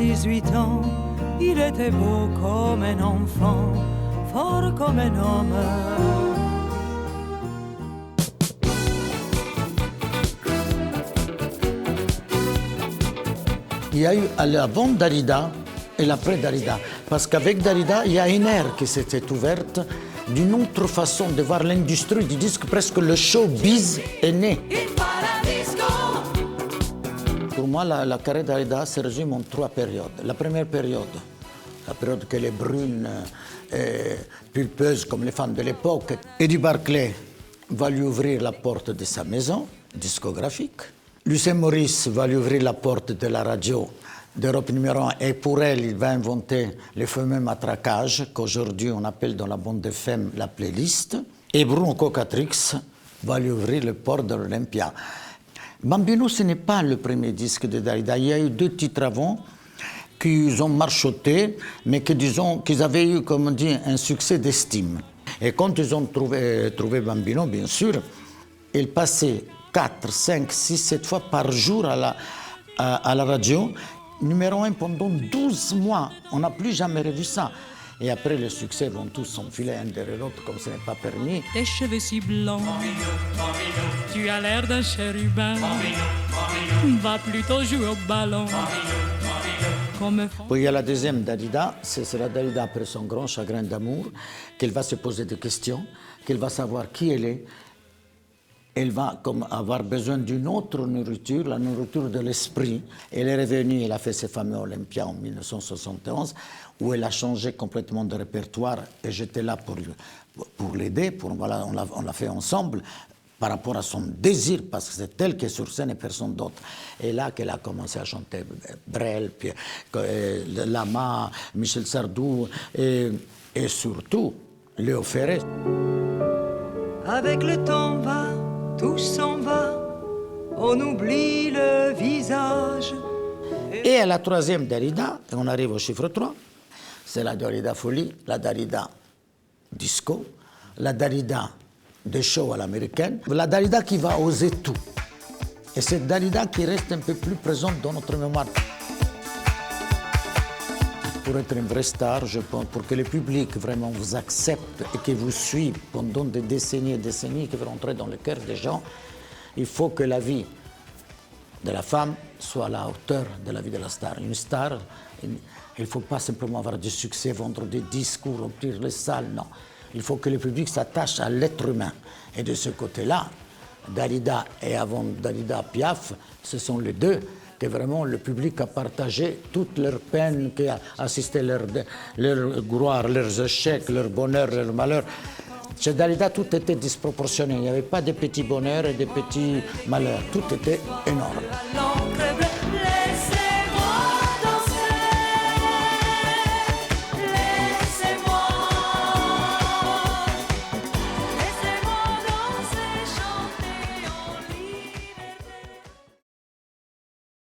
18 ans, il était beau comme un enfant, fort comme un homme. Il y a eu l'avant Dalida et l'après Dalida. Parce qu'avec Dalida, il y a une ère qui s'était ouverte d'une autre façon de voir l'industrie du disque. Presque le showbiz est né. Pour moi, la carrière Dalida se résume en 3 périodes. La première période, la période qu'elle est brune et pulpeuse comme les femmes de l'époque. Eddie Barclay va lui ouvrir la porte de sa maison discographique. Lucien Maurice va lui ouvrir la porte de la radio d'Europe numéro 1 et pour elle, il va inventer le fameux matraquage qu'aujourd'hui on appelle dans la bande FM la playlist. Et Bruno Cocatrix va lui ouvrir le port de l'Olympia. Bambino, ce n'est pas le premier disque de Dalida. Il y a eu 2 titres avant qui ont marchoté, mais que, disons, qu'ils avaient eu, comme on dit, un succès d'estime. Et quand ils ont trouvé Bambino, bien sûr, il passait 4, 5, 6, 7 fois par jour à la radio. Numéro 1 pendant 12 mois. On n'a plus jamais revu ça. Et après, les succès vont tous s'enfiler un derrière l'autre comme ce n'est pas permis. Tes cheveux si blancs, tu as l'air d'un chérubin, va plutôt jouer au ballon. Puis il y a la deuxième Dalida, c'est la Dalida après son grand chagrin d'amour, qu'elle va se poser des questions, qu'elle va savoir qui elle est. Elle va avoir besoin d'une autre nourriture, la nourriture de l'esprit. Elle est revenue, elle a fait ses fameux Olympia en 1971, où elle a changé complètement de répertoire, et j'étais là pour l'aider, voilà, on l'a fait ensemble, par rapport à son désir, parce que c'est elle qui est sur scène et personne d'autre. Et là qu'elle a commencé à chanter Brel, puis, Lama, Michel Sardou, et surtout Léo Ferré. Avec le temps va, tout s'en va, on oublie le visage. Et à la troisième Dalida, et on arrive au chiffre 3, c'est la Dalida folie, la Dalida disco, la Dalida de show à l'américaine, la Dalida qui va oser tout. Et cette Dalida qui reste un peu plus présente dans notre mémoire. Pour être une vraie star, je pense, pour que le public vraiment vous accepte et que vous suive pendant des décennies et décennies, que vous rentrez dans le cœur des gens, il faut que la vie de la femme soit à la hauteur de la vie de la star. Une star, il ne faut pas simplement avoir du succès, vendre des discours, remplir les salles, non. Il faut que le public s'attache à l'être humain. Et de ce côté-là, Dalida et avant Dalida Piaf, ce sont les deux que vraiment le public a partagé toutes leurs peines, qui a assisté leur gloire, leurs échecs, leur bonheur, leur malheur. Chez Dalida, tout était disproportionné. Il n'y avait pas de petits bonheurs et de petits malheurs. Tout était énorme.